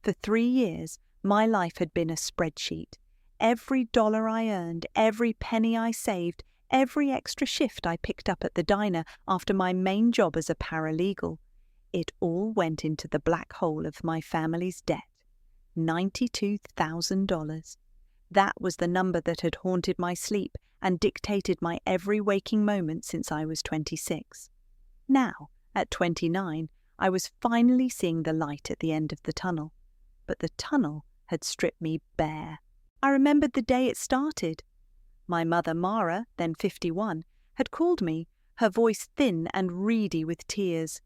For 3 years, my life had been a spreadsheet. Every dollar I earned, every penny I saved, every extra shift I picked up at the diner after my main job as a paralegal, it all went into the black hole of my family's debt. $92,000. That was the number that had haunted my sleep and dictated my every waking moment since I was 26. Now, at 29, I was finally seeing the light at the end of the tunnel. But the tunnel had stripped me bare. I remembered the day it started. My mother, Mara, then 51, had called me, her voice thin and reedy with tears.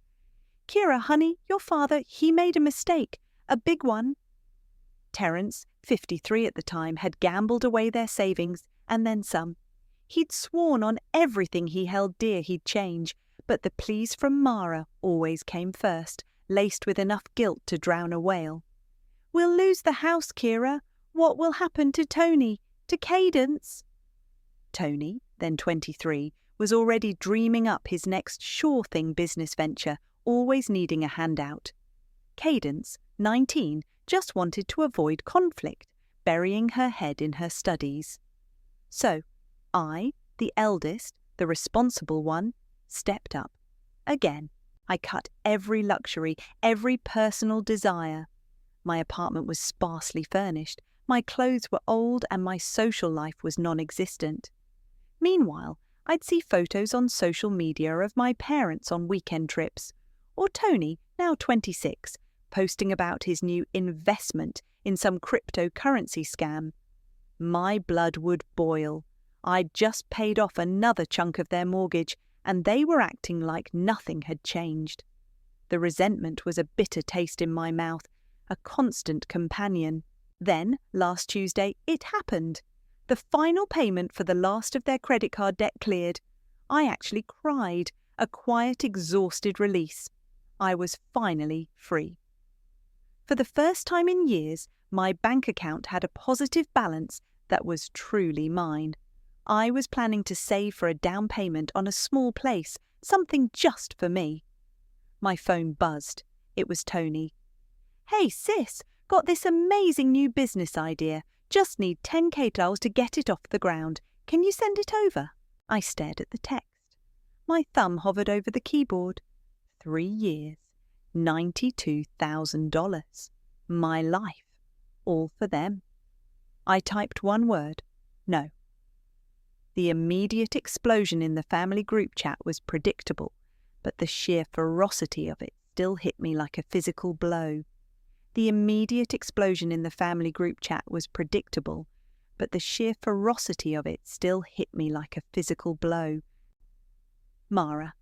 "Kira, honey, your father, he made a mistake, a big one." Terence, 53 at the time, had gambled away their savings, and then some. He'd sworn on everything he held dear he'd change, but the pleas from Mara always came first, laced with enough guilt to drown a wail. "We'll lose the house, Kira. What will happen to Tony, to Cadence?" Tony, then 23, was already dreaming up his next sure-thing business venture, always needing a handout. Cadence, 19, just wanted to avoid conflict, burying her head in her studies. So, I, the eldest, the responsible one, stepped up. Again, I cut every luxury, every personal desire. My apartment was sparsely furnished, my clothes were old, and my social life was non-existent. Meanwhile, I'd see photos on social media of my parents on weekend trips, or Tony, now 26, posting about his new investment in some cryptocurrency scam. My blood would boil. I'd just paid off another chunk of their mortgage, and they were acting like nothing had changed. The resentment was a bitter taste in my mouth, a constant companion. Then, last Tuesday, it happened. The final payment for the last of their credit card debt cleared. I actually cried, a quiet, exhausted release. I was finally free. For the first time in years, my bank account had a positive balance that was truly mine. I was planning to save for a down payment on a small place, something just for me. My phone buzzed. It was Tony. "Hey sis, got this amazing new business idea. Just need $10K to get it off the ground. Can you send it over?" I stared at the text. My thumb hovered over the keyboard. 3 years, $92,000. My life. All for them. I typed one word. No. The immediate explosion in the family group chat was predictable, but the sheer ferocity of it still hit me like a physical blow. The immediate explosion in the family group chat was predictable, but the sheer ferocity of it still hit me like a physical blow. Mara.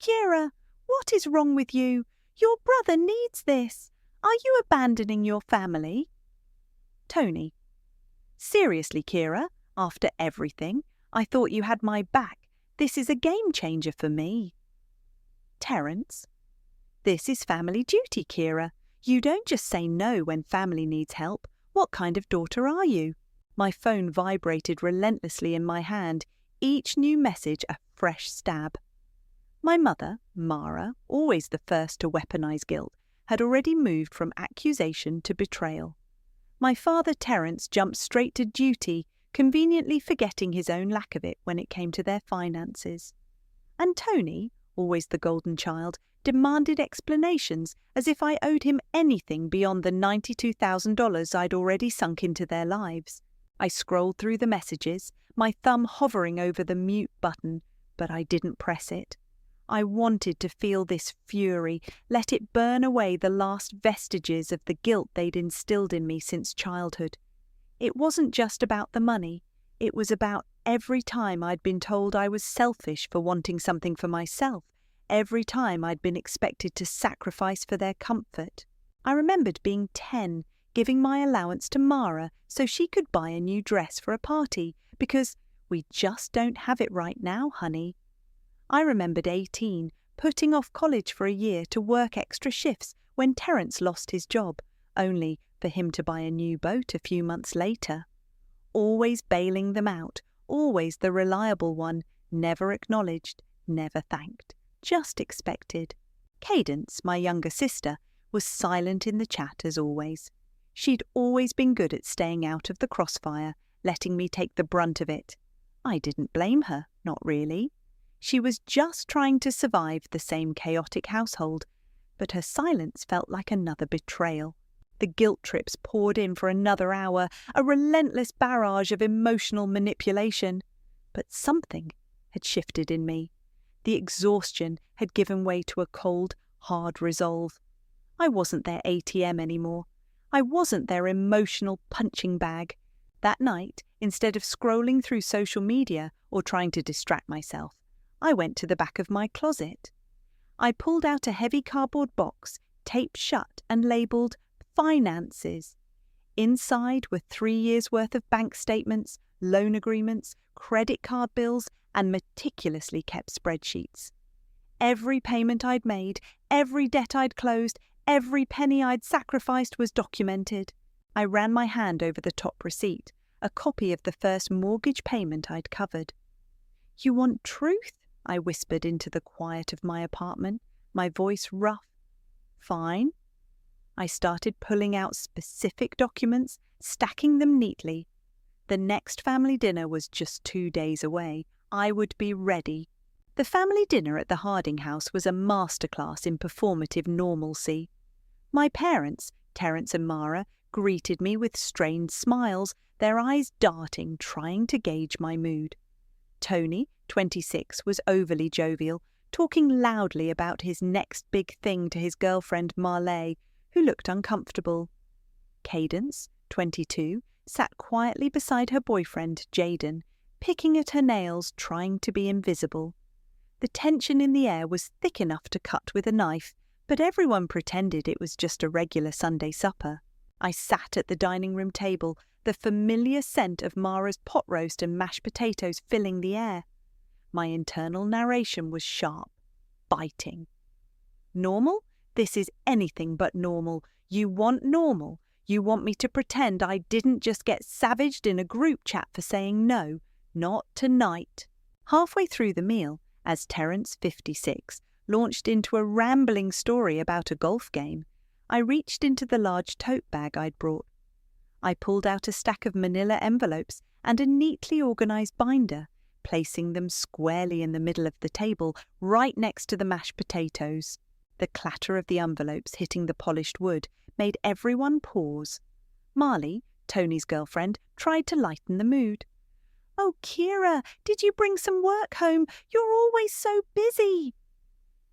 "Kira, what is wrong with you? Your brother needs this. Are you abandoning your family?" Tony. "Seriously, Kira, after everything, I thought you had my back. This is a game changer for me." Terence. "This is family duty, Kira. You don't just say no when family needs help. What kind of daughter are you?" My phone vibrated relentlessly in my hand, each new message a fresh stab. My mother, Mara, always the first to weaponize guilt, had already moved from accusation to betrayal. My father, Terence, jumped straight to duty, conveniently forgetting his own lack of it when it came to their finances. And Tony, always the golden child, demanded explanations as if I owed him anything beyond the $92,000 I'd already sunk into their lives. I scrolled through the messages, my thumb hovering over the mute button, but I didn't press it. I wanted to feel this fury, let it burn away the last vestiges of the guilt they'd instilled in me since childhood. It wasn't just about the money, it was about every time I'd been told I was selfish for wanting something for myself, every time I'd been expected to sacrifice for their comfort. I remembered being 10, giving my allowance to Mara so she could buy a new dress for a party, because we just don't have it right now, honey. I remembered 18, putting off college for a year to work extra shifts when Terence lost his job, only for him to buy a new boat a few months later. Always bailing them out, always the reliable one, never acknowledged, never thanked, just expected. Cadence, my younger sister, was silent in the chat as always. She'd always been good at staying out of the crossfire, letting me take the brunt of it. I didn't blame her, not really. She was just trying to survive the same chaotic household, but her silence felt like another betrayal. The guilt trips poured in for another hour, a relentless barrage of emotional manipulation. But something had shifted in me. The exhaustion had given way to a cold, hard resolve. I wasn't their ATM anymore. I wasn't their emotional punching bag. That night, instead of scrolling through social media or trying to distract myself, I went to the back of my closet. I pulled out a heavy cardboard box, taped shut and labelled Finances. Inside were 3 years' worth of bank statements, loan agreements, credit card bills, and meticulously kept spreadsheets. Every payment I'd made, every debt I'd closed, every penny I'd sacrificed was documented. I ran my hand over the top receipt, a copy of the first mortgage payment I'd covered. "You want truth?" I whispered into the quiet of my apartment, my voice rough. "Fine." I started pulling out specific documents, stacking them neatly. The next family dinner was just 2 days away. I would be ready. The family dinner at the Harding house was a masterclass in performative normalcy. My parents, Terence and Mara, greeted me with strained smiles, their eyes darting, trying to gauge my mood. Tony, 26, was overly jovial, talking loudly about his next big thing to his girlfriend Marley, who looked uncomfortable. Cadence, 22, sat quietly beside her boyfriend, Jaden, picking at her nails, trying to be invisible. The tension in the air was thick enough to cut with a knife, but everyone pretended it was just a regular Sunday supper. I sat at the dining room table, the familiar scent of Mara's pot roast and mashed potatoes filling the air. My internal narration was sharp, biting. Normal? This is anything but normal. You want normal. You want me to pretend I didn't just get savaged in a group chat for saying no. Not tonight. Halfway through the meal, as Terence, 56, launched into a rambling story about a golf game, I reached into the large tote bag I'd brought. I pulled out a stack of manila envelopes and a neatly organised binder, placing them squarely in the middle of the table, right next to the mashed potatoes. The clatter of the envelopes hitting the polished wood made everyone pause. Marley, Tony's girlfriend, tried to lighten the mood. "Oh, Kira, did you bring some work home? You're always so busy."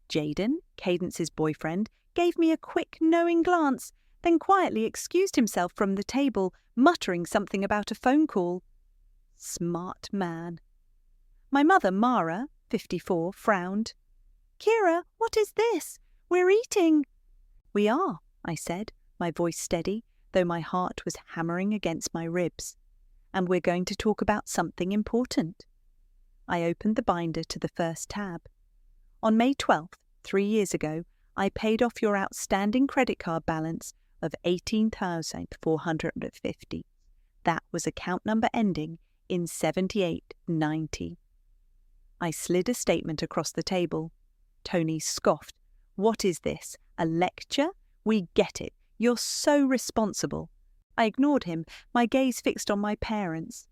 Jaden, Cadence's boyfriend, gave me a quick, knowing glance, then quietly excused himself from the table, muttering something about a phone call. Smart man. My mother, Mara, 54, frowned. "Kira, what is this? We're eating." "We are," I said, my voice steady, though my heart was hammering against my ribs. "And we're going to talk about something important." I opened the binder to the first tab. "On May 12th, 3 years ago, I paid off your outstanding credit card balance of $18,450. That was account number ending in 7890. I slid a statement across the table. Tony scoffed. "What is this? A lecture? We get it. You're so responsible." I ignored him, my gaze fixed on my parents.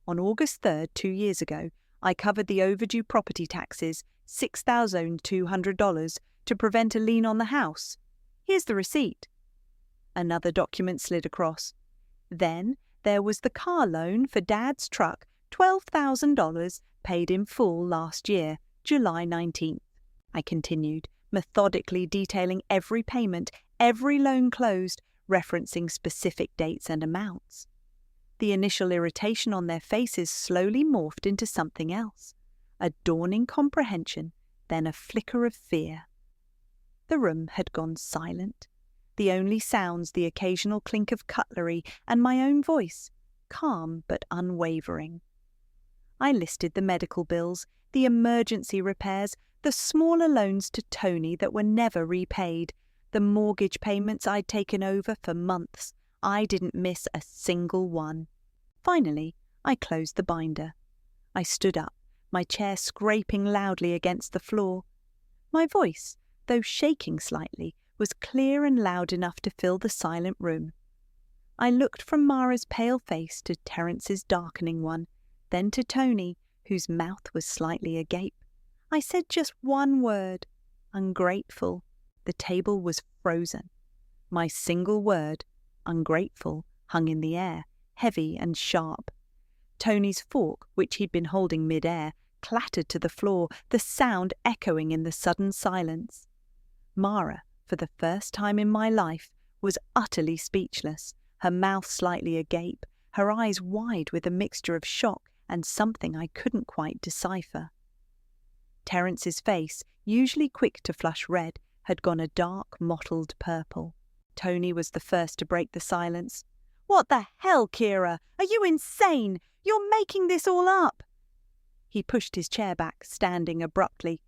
"On August 3rd, 2 years ago, I covered the overdue property taxes, $6,200, to prevent a lien on the house. Here's the receipt." Another document slid across. "Then there was the car loan for Dad's truck, $12,000, paid in full last year, July 19th. I continued, methodically detailing every payment, every loan closed, referencing specific dates and amounts. The initial irritation on their faces slowly morphed into something else, a dawning comprehension, then a flicker of fear. The room had gone silent. The only sounds the occasional clink of cutlery and my own voice, calm but unwavering. I listed the medical bills, the emergency repairs, the smaller loans to Tony that were never repaid, the mortgage payments I'd taken over for months. I didn't miss a single one. Finally, I closed the binder. I stood up, my chair scraping loudly against the floor. My voice, though shaking slightly, was clear and loud enough to fill the silent room. I looked from Mara's pale face to Terence's darkening one, then to Tony, whose mouth was slightly agape. I said just one word: ungrateful. The table was frozen. My single word, ungrateful, hung in the air, heavy and sharp. Tony's fork, which he'd been holding mid-air, clattered to the floor, the sound echoing in the sudden silence. Mara, for the first time in my life, was utterly speechless, her mouth slightly agape, her eyes wide with a mixture of shock and something I couldn't quite decipher. Terence's face, usually quick to flush red, had gone a dark, mottled purple. Tony was the first to break the silence. "What the hell, Kira? Are you insane? You're making this all up!" He pushed his chair back, standing abruptly.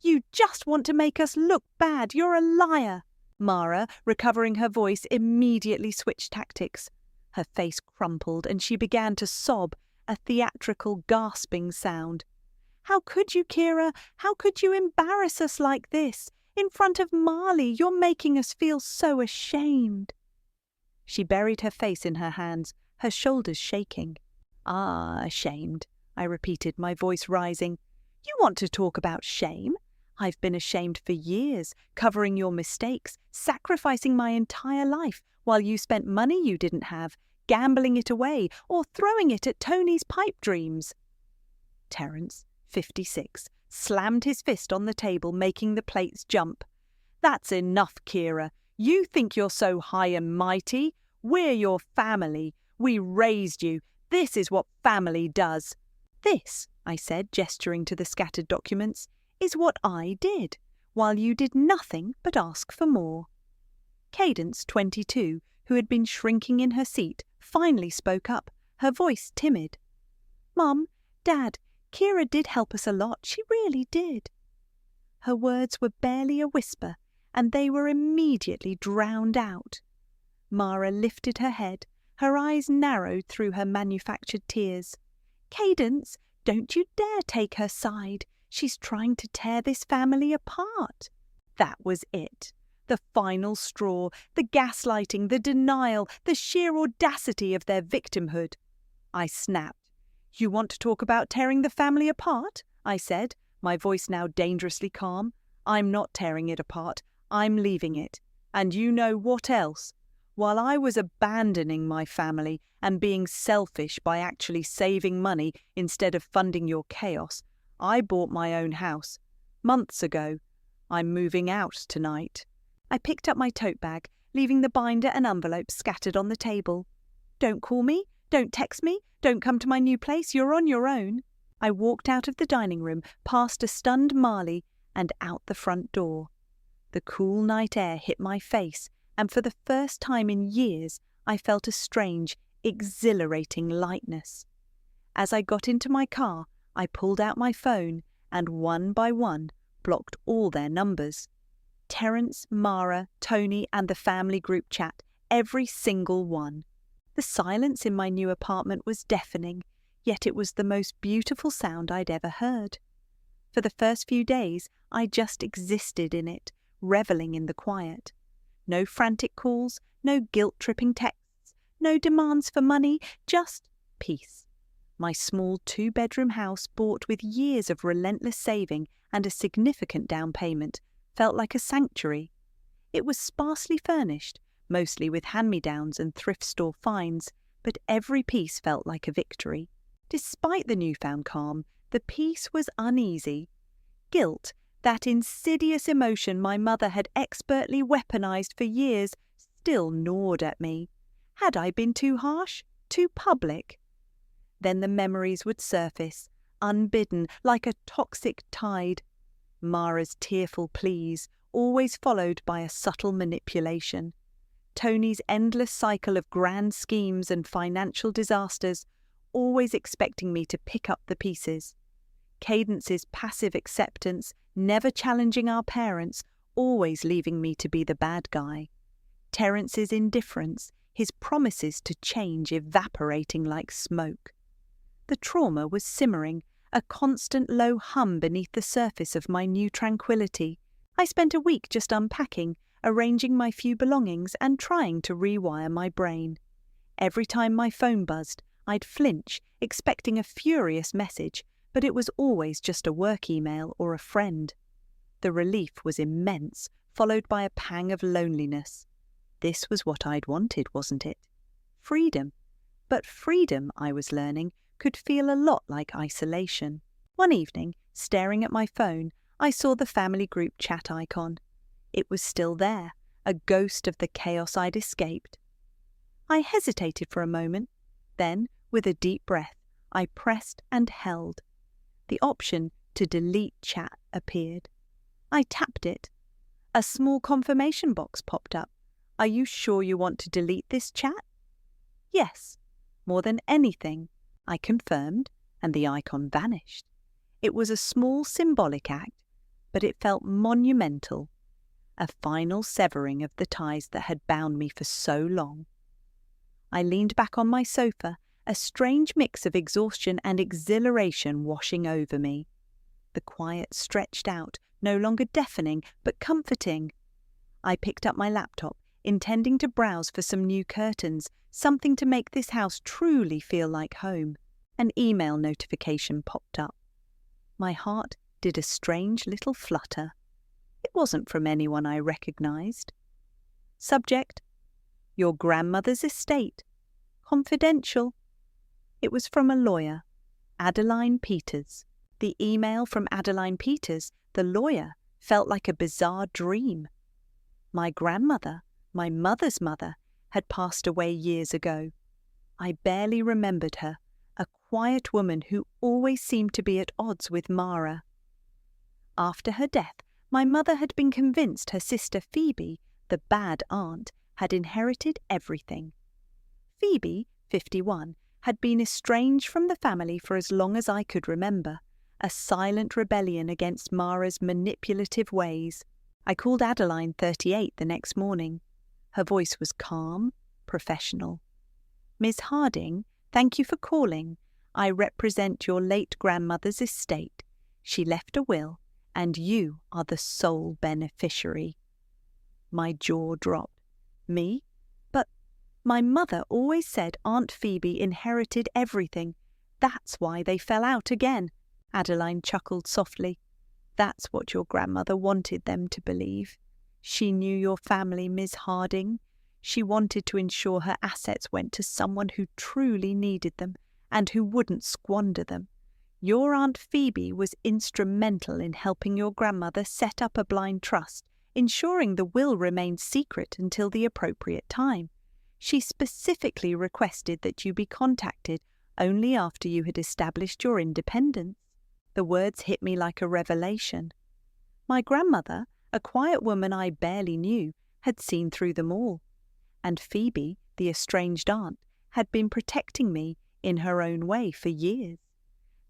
"You just want to make us look bad. You're a liar." Mara, recovering her voice, immediately switched tactics. Her face crumpled and she began to sob, a theatrical gasping sound. "How could you, Kira? How could you embarrass us like this? In front of Marley, you're making us feel so ashamed." She buried her face in her hands, her shoulders shaking. "Ah, ashamed," I repeated, my voice rising. "You want to talk about shame? I've been ashamed for years, covering your mistakes, sacrificing my entire life while you spent money you didn't have, gambling it away, or throwing it at Tony's pipe dreams." Terence, 56, slammed his fist on the table, making the plates jump. "That's enough, Kira. You think you're so high and mighty? We're your family. We raised you. This is what family does." "This," I said, gesturing to the scattered documents, "is what I did, while you did nothing but ask for more." Cadence, 22, who had been shrinking in her seat, finally spoke up, her voice timid. "Mum, Dad, Kira did help us a lot, she really did." Her words were barely a whisper, and they were immediately drowned out. Mara lifted her head, her eyes narrowed through her manufactured tears. "Cadence, don't you dare take her side. She's trying to tear this family apart." That was it. The final straw, the gaslighting, the denial, the sheer audacity of their victimhood. I snapped. "You want to talk about tearing the family apart?" I said, my voice now dangerously calm. "I'm not tearing it apart. I'm leaving it. And you know what else? While I was abandoning my family and being selfish by actually saving money instead of funding your chaos, I bought my own house. Months ago. I'm moving out tonight." I picked up my tote bag, leaving the binder and envelopes scattered on the table. "Don't call me. Don't text me. Don't come to my new place. You're on your own." I walked out of the dining room, past a stunned Marley, and out the front door. The cool night air hit my face, and for the first time in years, I felt a strange, exhilarating lightness. As I got into my car, I pulled out my phone and one by one blocked all their numbers. Terence, Mara, Tony, and the family group chat, every single one. The silence in my new apartment was deafening, yet it was the most beautiful sound I'd ever heard. For the first few days, I just existed in it, reveling in the quiet. No frantic calls, no guilt-tripping texts, no demands for money, just peace. My small 2-bedroom house, bought with years of relentless saving and a significant down payment, felt like a sanctuary. It was sparsely furnished, mostly with hand-me-downs and thrift store finds, but every piece felt like a victory. Despite the newfound calm, the peace was uneasy. Guilt, that insidious emotion my mother had expertly weaponized for years, still gnawed at me. Had I been too harsh? Too public? Then the memories would surface, unbidden, like a toxic tide. Mara's tearful pleas, always followed by a subtle manipulation. Tony's endless cycle of grand schemes and financial disasters, always expecting me to pick up the pieces. Cadence's passive acceptance, never challenging our parents, always leaving me to be the bad guy. Terence's indifference, his promises to change evaporating like smoke. The trauma was simmering, a constant low hum beneath the surface of my new tranquility. I spent a week just unpacking, arranging my few belongings and trying to rewire my brain. Every time my phone buzzed, I'd flinch, expecting a furious message, but it was always just a work email or a friend. The relief was immense, followed by a pang of loneliness. This was what I'd wanted, wasn't it? Freedom. But freedom, I was learning, could feel a lot like isolation. One evening, staring at my phone, I saw the family group chat icon. It was still there, a ghost of the chaos I'd escaped. I hesitated for a moment. Then, with a deep breath, I pressed and held. The option to delete chat appeared. I tapped it. A small confirmation box popped up. Are you sure you want to delete this chat? Yes. More than anything, I confirmed, and the icon vanished. It was a small symbolic act, but it felt monumental. A final severing of the ties that had bound me for so long. I leaned back on my sofa, a strange mix of exhaustion and exhilaration washing over me. The quiet stretched out, no longer deafening, but comforting. I picked up my laptop, intending to browse for some new curtains, something to make this house truly feel like home. An email notification popped up. My heart did a strange little flutter. It wasn't from anyone I recognized. Subject: Your grandmother's estate. Confidential. It was from a lawyer, Adeline Peters. The email from Adeline Peters, the lawyer, felt like a bizarre dream. My grandmother, my mother's mother, had passed away years ago. I barely remembered her, a quiet woman who always seemed to be at odds with Mara. After her death, my mother had been convinced her sister Phoebe, the bad aunt, had inherited everything. Phoebe, 51, had been estranged from the family for as long as I could remember, a silent rebellion against Mara's manipulative ways. I called Adeline, 38, the next morning. Her voice was calm, professional. Miss Harding, thank you for calling. I represent your late grandmother's estate. She left a will, and you are the sole beneficiary. My jaw dropped. Me? But my mother always said Aunt Phoebe inherited everything. That's why they fell out again. Adeline chuckled softly. That's what your grandmother wanted them to believe. She knew your family, Miss Harding. She wanted to ensure her assets went to someone who truly needed them and who wouldn't squander them. Your Aunt Phoebe was instrumental in helping your grandmother set up a blind trust, ensuring the will remained secret until the appropriate time. She specifically requested that you be contacted only after you had established your independence. The words hit me like a revelation. My grandmother, a quiet woman I barely knew, had seen through them all. And Phoebe, the estranged aunt, had been protecting me in her own way for years.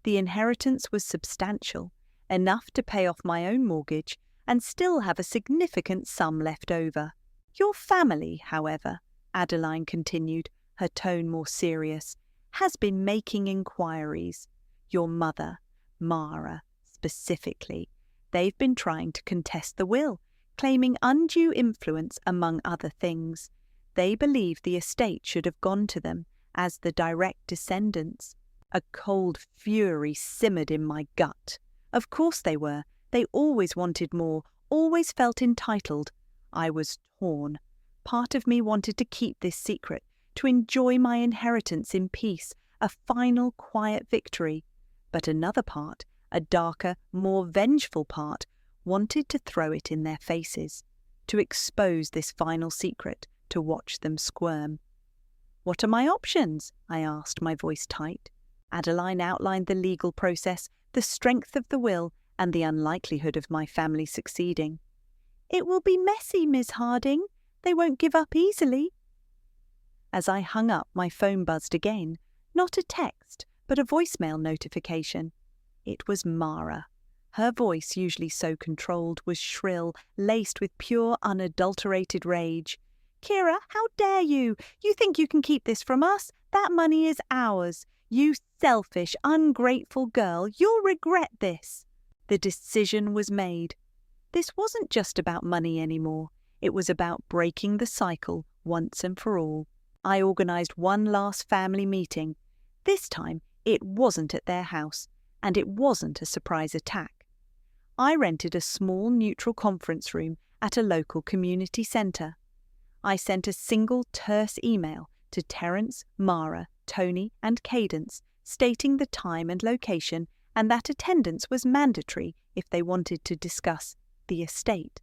The inheritance was substantial, enough to pay off my own mortgage and still have a significant sum left over. Your family, however, Adeline continued, her tone more serious, has been making inquiries. Your mother, Mara, specifically. They've been trying to contest the will, claiming undue influence among other things. They believe the estate should have gone to them as the direct descendants. A cold fury simmered in my gut. Of course they were. They always wanted more, always felt entitled. I was torn. Part of me wanted to keep this secret, to enjoy my inheritance in peace, a final quiet victory. But another part, a darker, more vengeful part, wanted to throw it in their faces, to expose this final secret, to watch them squirm. What are my options? I asked, my voice tight. Adeline outlined the legal process, the strength of the will, and the unlikelihood of my family succeeding. It will be messy, Miss Harding. They won't give up easily. As I hung up, my phone buzzed again. Not a text, but a voicemail notification. It was Mara. Her voice, usually so controlled, was shrill, laced with pure, unadulterated rage. Kira, how dare you? You think you can keep this from us? That money is ours. You selfish, ungrateful girl, you'll regret this. The decision was made. This wasn't just about money anymore. It was about breaking the cycle once and for all. I organised one last family meeting. This time, it wasn't at their house, and it wasn't a surprise attack. I rented a small neutral conference room at a local community centre. I sent a single terse email to Terence, Mara, Tony and Cadence stating the time and location and that attendance was mandatory if they wanted to discuss the estate.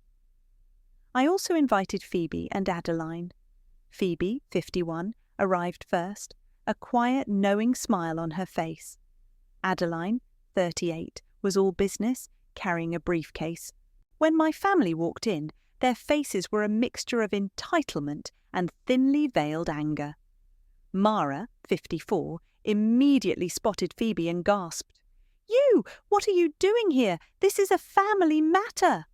I also invited Phoebe and Adeline. Phoebe, 51, arrived first, a quiet, knowing smile on her face. Adeline, 38, was all business, carrying a briefcase. When my family walked in, their faces were a mixture of entitlement and thinly veiled anger. Mara, 54, immediately spotted Phoebe and gasped, "You! What are you doing here? This is a family matter!"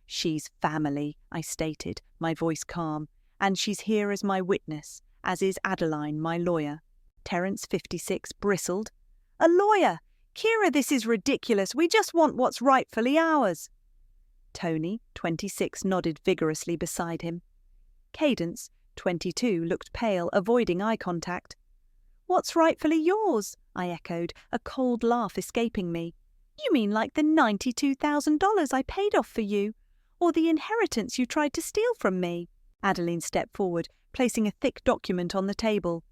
"She's family," I stated, my voice calm, "and she's here as my witness, as is Adeline, my lawyer." Terence, 56, bristled. "A lawyer? Kira, this is ridiculous. We just want what's rightfully ours." Tony, 26, nodded vigorously beside him. Cadence, 22, looked pale, avoiding eye contact. "What's rightfully yours?" I echoed, a cold laugh escaping me. "You mean like the $92,000 I paid off for you? Or the inheritance you tried to steal from me?" Adeline stepped forward, placing a thick document on the table.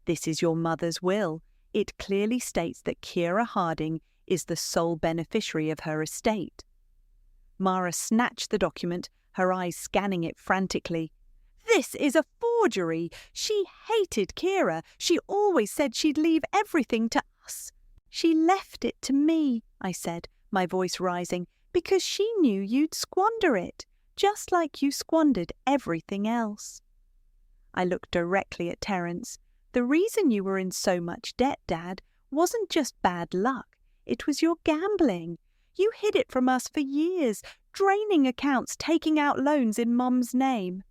"This is your mother's will. It clearly states that Kira Harding is the sole beneficiary of her estate." Mara snatched the document, her eyes scanning it frantically. "This is a forgery! She hated Kira. She always said she'd leave everything to us." "She left it to me," I said, my voice rising, "because she knew you'd squander it, just like you squandered everything else." I looked directly at Terence. "The reason you were in so much debt, Dad, wasn't just bad luck. It was your gambling. You hid it from us for years, draining accounts, taking out loans in Mum's name."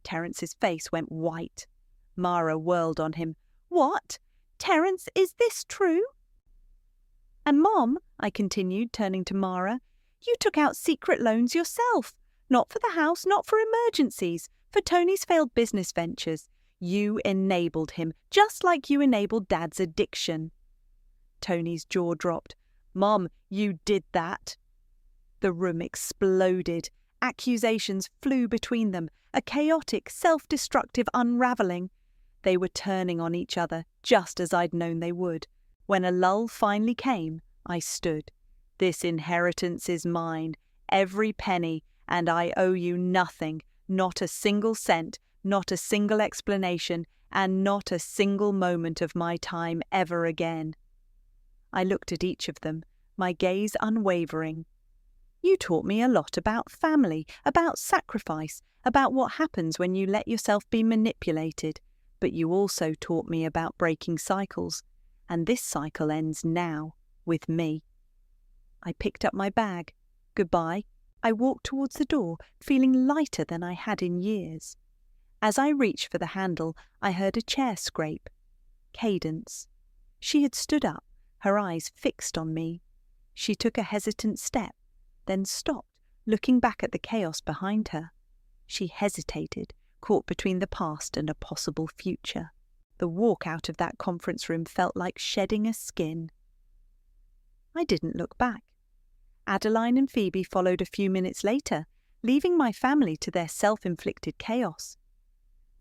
Terence's face went white. Mara whirled on him. "What? Terence, is this true?" "And Mom," I continued, turning to Mara, "you took out secret loans yourself. Not for the house, not for emergencies, for Tony's failed business ventures. You enabled him, just like you enabled Dad's addiction." Tony's jaw dropped. "Mom, you did that." The room exploded. Accusations flew between them, a chaotic, self-destructive unravelling. They were turning on each other, just as I'd known they would. When a lull finally came, I stood. "This inheritance is mine, every penny, and I owe you nothing, not a single cent, not a single explanation, and not a single moment of my time ever again." I looked at each of them, my gaze unwavering. "You taught me a lot about family, about sacrifice, about what happens when you let yourself be manipulated, but you also taught me about breaking cycles, and this cycle ends now, with me." I picked up my bag. Goodbye. I walked towards the door, feeling lighter than I had in years. As I reached for the handle, I heard a chair scrape. Cadence. She had stood up, her eyes fixed on me. She took a hesitant step, then stopped, looking back at the chaos behind her. She hesitated, caught between the past and a possible future. The walk out of that conference room felt like shedding a skin. I didn't look back. Adeline and Phoebe followed a few minutes later, leaving my family to their self-inflicted chaos.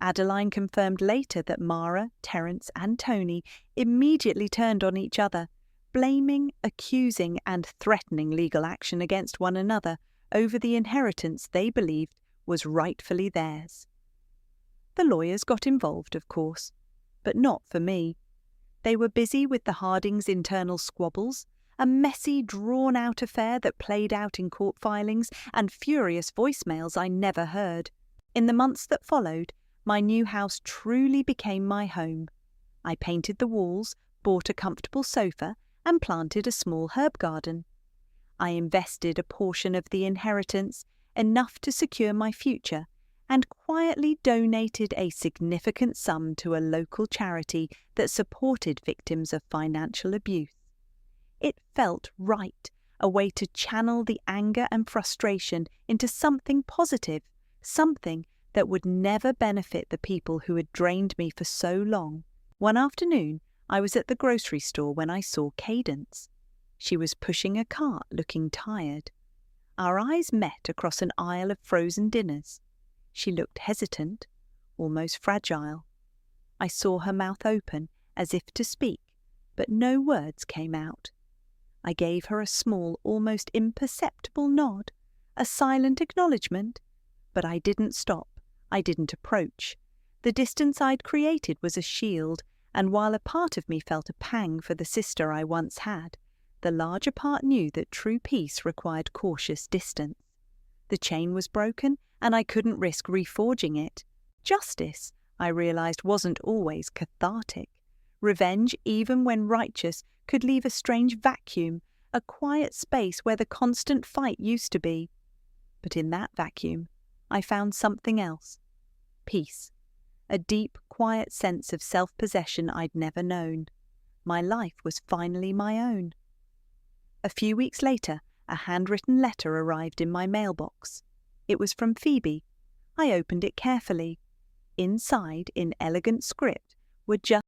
Adeline confirmed later that Mara, Terence and Tony immediately turned on each other, blaming, accusing and threatening legal action against one another over the inheritance they believed was rightfully theirs. The lawyers got involved, of course, but not for me. They were busy with the Hardings' internal squabbles, a messy, drawn-out affair that played out in court filings and furious voicemails I never heard. In the months that followed, my new house truly became my home. I painted the walls, bought a comfortable sofa, and planted a small herb garden. I invested a portion of the inheritance, enough to secure my future, and quietly donated a significant sum to a local charity that supported victims of financial abuse. It felt right, a way to channel the anger and frustration into something positive, something that would never benefit the people who had drained me for so long. One afternoon, I was at the grocery store when I saw Cadence. She was pushing a cart, looking tired. Our eyes met across an aisle of frozen dinners. She looked hesitant, almost fragile. I saw her mouth open, as if to speak, but no words came out. I gave her a small, almost imperceptible nod, a silent acknowledgement, but I didn't stop. I didn't approach. The distance I'd created was a shield, and while a part of me felt a pang for the sister I once had, the larger part knew that true peace required cautious distance. The chain was broken, and I couldn't risk reforging it. Justice, I realized, wasn't always cathartic. Revenge, even when righteous, could leave a strange vacuum, a quiet space where the constant fight used to be. But in that vacuum, I found something else. Peace. A deep, quiet sense of self-possession I'd never known. My life was finally my own. A few weeks later, a handwritten letter arrived in my mailbox. It was from Phoebe. I opened it carefully. Inside, in elegant script, were just